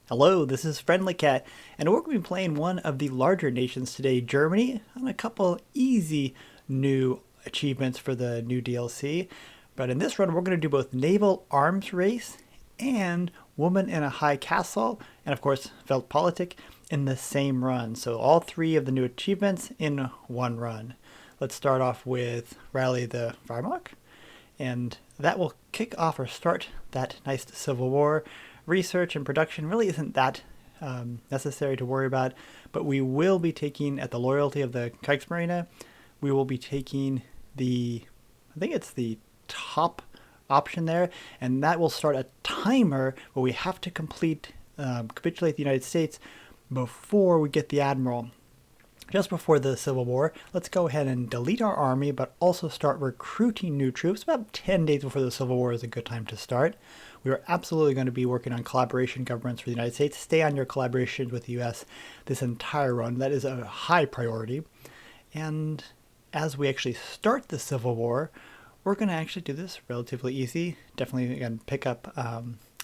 Hello, this is Friendly Cat, and we're going to be playing one of the larger nations today, Germany, on a couple easy new achievements for the new DLC. But in this run, we're going to do both Naval Arms Race and Woman in a High Castle, and of course, Weltpolitik in the same run. So all three of the new achievements in one run. Let's start off with Rally the Wehrmacht, and that will kick off or start that nice civil war. Research and production really isn't that necessary to worry about, but we will be taking, at the loyalty of the Kriegsmarine, we will be taking I think it's the top option there, and that will start a timer where we have to capitulate the United States before we get the admiral. Just before the Civil War, let's go ahead and delete our army, but also start recruiting new troops. About 10 days before the Civil War is a good time to start. We are absolutely going to be working on collaboration governments for the United States. Stay on your collaborations with the U.S. this entire run. That is a high priority. And as we actually start the Civil War, we're going to actually do this relatively easy. Definitely, again, pick up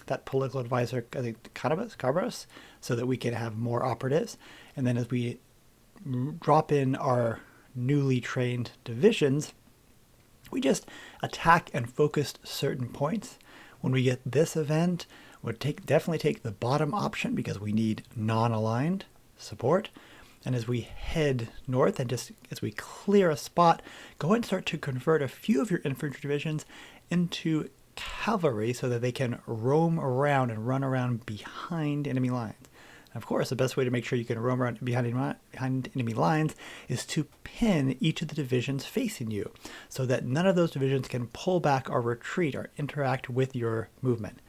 that political advisor, I think, Carbaros, so that we can have more operatives. And then as we drop in our newly trained divisions, we just attack and focus certain points. When we get this event, we'll definitely take the bottom option because we need non-aligned support. And as we head north and just as we clear a spot, go ahead and start to convert a few of your infantry divisions into cavalry so that they can roam around and run around behind enemy lines. Of course, the best way to make sure you can roam around behind enemy lines is to pin each of the divisions facing you so that none of those divisions can pull back or retreat or interact with your movement.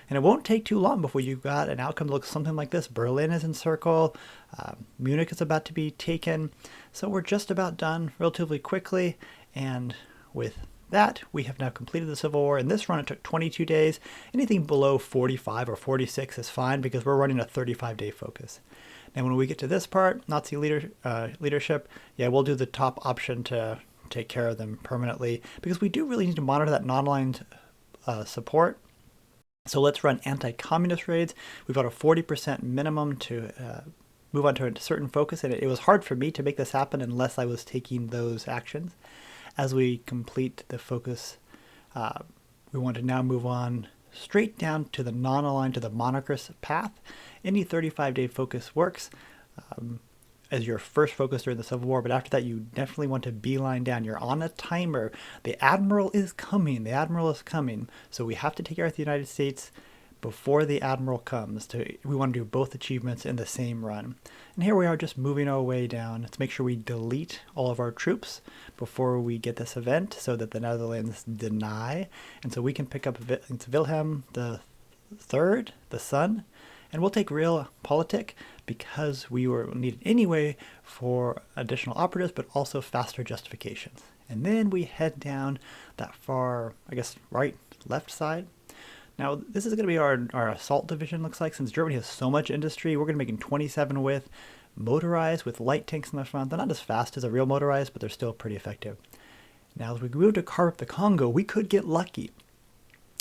And it won't take too long before you've got an outcome that looks something like this. Berlin is in circle. Munich is about to be taken. So we're just about done relatively quickly. And with that, we have now completed the Civil War. In this run, it took 22 days. Anything below 45 or 46 is fine because we're running a 35-day focus. Now, when we get to this part, Nazi leadership, yeah, we'll do the top option to take care of them permanently because we do really need to monitor that non-aligned support. So let's run anti-communist raids. We've got a 40% minimum to move on to a certain focus, and it was hard for me to make this happen unless I was taking those actions. As we complete the focus, we want to now move on straight down to the non-aligned, to the monarchist path. Any 35-day focus works as your first focus during the Civil War, but after that you definitely want to beeline down. You're on a timer. The admiral is coming. The admiral is coming. So we have to take care of the United States before the admiral comes. We want to do both achievements in the same run. And here we are just moving our way down. Let's make sure we delete all of our troops before we get this event so that the Netherlands deny. And so we can pick up Wilhelm the Third, the son, and we'll take Realpolitik because we were needed anyway for additional operatives, but also faster justifications. And then we head down that far, I guess, left side. Now, this is going to be our assault division, looks like. Since Germany has so much industry, we're going to be making 27 with motorized with light tanks in the front. They're not as fast as a real motorized, but they're still pretty effective. Now, as we move to carve up the Congo, we could get lucky.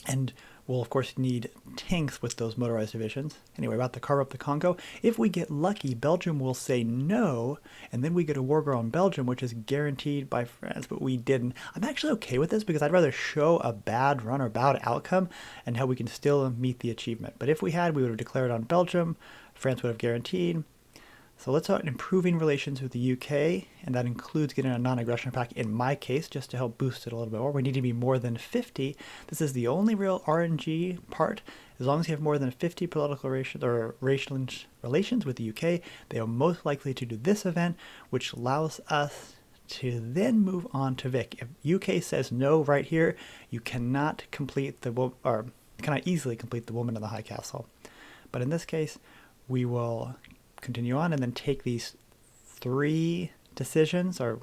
And we'll, of course, need tanks with those motorized divisions. Anyway, about to carve up the Congo. If we get lucky, Belgium will say no, and then we get a war growth on Belgium, which is guaranteed by France, but we didn't. I'm actually okay with this because I'd rather show a bad run or bad outcome and how we can still meet the achievement. But if we had, we would have declared on Belgium. France would have guaranteed. So let's start improving relations with the UK, and that includes getting a non-aggression pact in my case, just to help boost it a little bit more. We need to be more than 50. This is the only real RNG part. As long as you have more than 50 political relations with the UK, they are most likely to do this event, which allows us to then move on to Vic. If UK says no right here, you cannot cannot easily complete the Woman in the High Castle. But in this case, we will continue on and then take these three decisions, or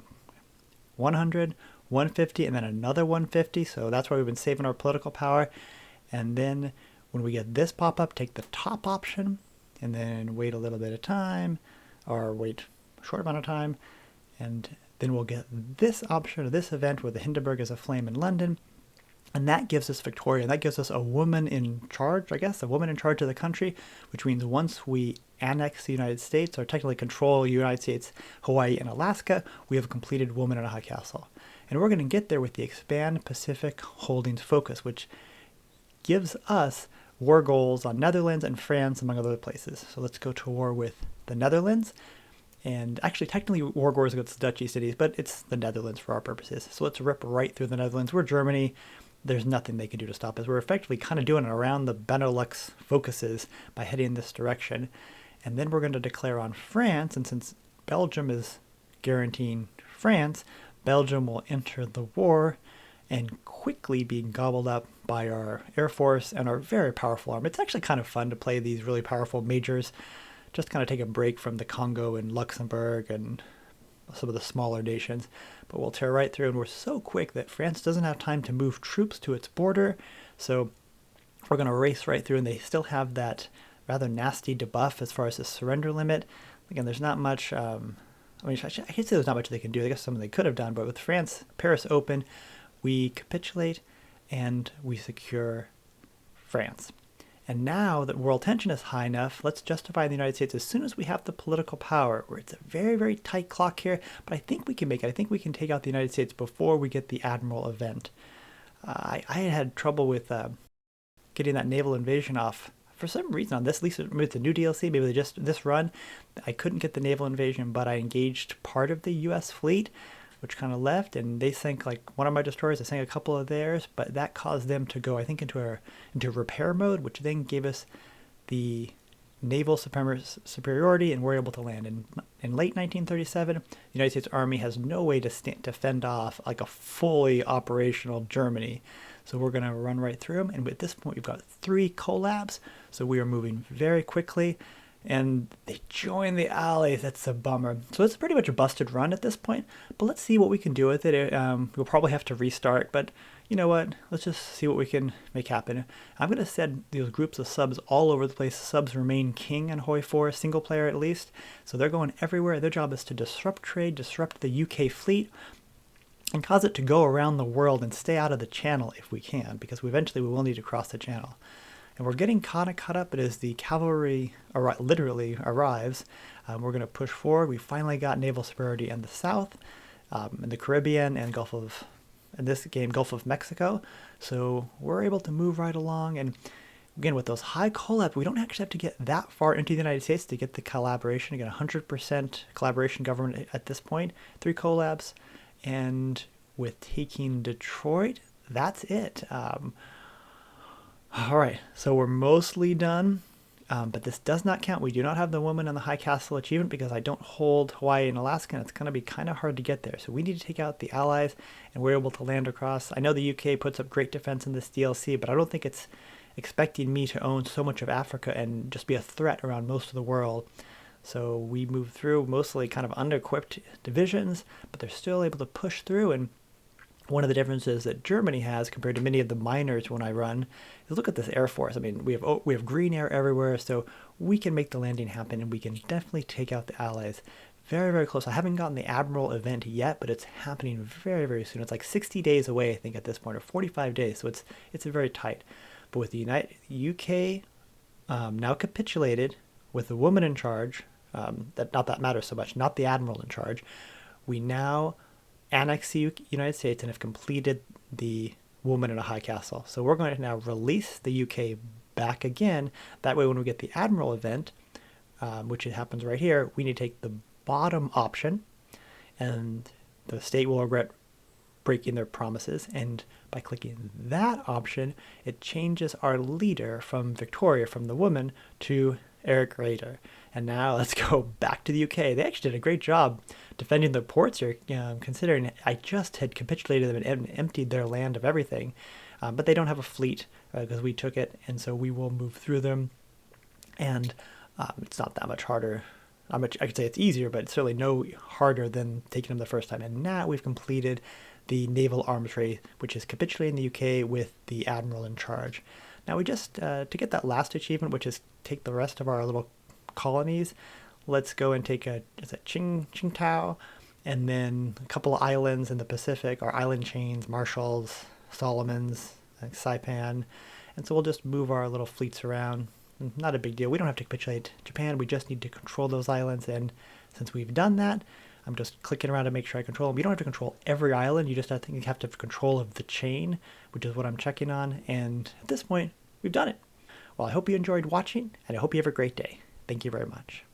100, 150, and then another 150. So that's why we've been saving our political power. And then when we get this pop up, take the top option and then wait a little bit of time, or wait a short amount of time, and then we'll get this option, or this event where the Hindenburg is aflame in London. And that gives us Victoria, and that gives us a woman in charge, I guess, a woman in charge of the country, which means once we annex the United States, or technically control the United States, Hawaii, and Alaska, we have a completed woman in a high castle. And we're going to get there with the Expand Pacific Holdings focus, which gives us war goals on Netherlands and France, among other places. So let's go to war with the Netherlands. And actually, technically, war goals against the Dutch East Indies, but it's the Netherlands for our purposes. So let's rip right through the Netherlands. We're Germany. There's nothing they can do to stop us. We're effectively kind of doing it around the Benelux focuses by heading in this direction. And then we're going to declare on France, and since Belgium is guaranteeing France, Belgium will enter the war and quickly be gobbled up by our Air Force and our very powerful army. It's actually kind of fun to play these really powerful majors, just kind of take a break from the Congo and Luxembourg and some of the smaller nations, but we'll tear right through, and we're so quick that France doesn't have time to move troops to its border, so we're going to race right through, and they still have that rather nasty debuff as far as the surrender limit. Again, there's not much, I can't say there's not much they can do. I guess something they could have done, but with France, Paris open, we capitulate and we secure France. And now that world tension is high enough, let's justify the United States as soon as we have the political power, where it's a very, very tight clock here, but I think we can make it. I think we can take out the United States before we get the Admiral event. I had trouble with getting that naval invasion off. For some reason on this, at least with the new DLC, maybe they just this run, I couldn't get the naval invasion, but I engaged part of the U.S. fleet, which kind of left, and they sank like one of my destroyers. I sank a couple of theirs, but that caused them to go, I think, into repair mode, which then gave us the naval superiority, and we're able to land. In late 1937, the United States Army has no way to fend off like a fully operational Germany. So we're going to run right through them, and at this point we've got 3 collabs, so we are moving very quickly. And they join the Allies. That's a bummer. So it's pretty much a busted run at this point, but let's see what we can do with it. We'll probably have to restart, but you know what? Let's just see what we can make happen. I'm going to send these groups of subs all over the place. Subs remain king in HOI4, single player at least, so they're going everywhere. Their job is to disrupt trade, disrupt the UK fleet, and cause it to go around the world and stay out of the channel if we can, because eventually we will need to cross the channel. And we're getting kind of caught up, but as the cavalry literally arrives, we're going to push forward. We finally got naval superiority in the south, in the Caribbean, and in this game, Gulf of Mexico. So we're able to move right along. And again, with those high collabs, we don't actually have to get that far into the United States to get the collaboration. Again, 100% collaboration government at this point, 3 collabs. And with taking Detroit, that's it. All right, so we're mostly done, but this does not count. We do not have the woman in the high castle achievement because I don't hold Hawaii and Alaska, and it's going to be kind of hard to get there. So we need to take out the Allies, and we're able to land across. I know the UK puts up great defense in this DLC, but I don't think it's expecting me to own so much of Africa and just be a threat around most of the world. So we move through mostly kind of under-equipped divisions, but they're still able to push through. And one of the differences that Germany has compared to many of the minors when I run is look at this Air Force. I mean, we have green air everywhere, so we can make the landing happen, and we can definitely take out the Allies. Very, very close. I haven't gotten the Admiral event yet, but it's happening very, very soon. It's like 60 days away, I think, at this point, or 45 days, so it's very tight. But with the UK now capitulated, with the woman in charge, that matters so much, not the Admiral in charge, we now annex the United States and have completed the woman in a high castle. So we're going to now release the UK back again. That way when we get the Admiral event, which it happens right here, we need to take the bottom option, and the state will regret breaking their promises. And by clicking that option, it changes our leader from Victoria, from the woman, to Eric Rader. And now let's go back to the UK. They actually did a great job defending the ports here, considering I just had capitulated them and emptied their land of everything. But they don't have a fleet because we took it, and so we will move through them. And it's not that much harder. I could say it's easier, but it's certainly no harder than taking them the first time. And now we've completed the naval arms race, which is capitulating the UK with the Admiral in charge. Now we just, to get that last achievement, which is take the rest of our little colonies, let's go and take Qingdao, and then a couple of islands in the Pacific, our island chains, Marshalls, Solomons, Saipan, and so we'll just move our little fleets around. Not a big deal. We don't have to capitulate Japan. We just need to control those islands, and since we've done that, I'm just clicking around to make sure I control them. You don't have to control every island. You just have to have control of the chain, which is what I'm checking on. And at this point, we've done it. Well, I hope you enjoyed watching, and I hope you have a great day. Thank you very much.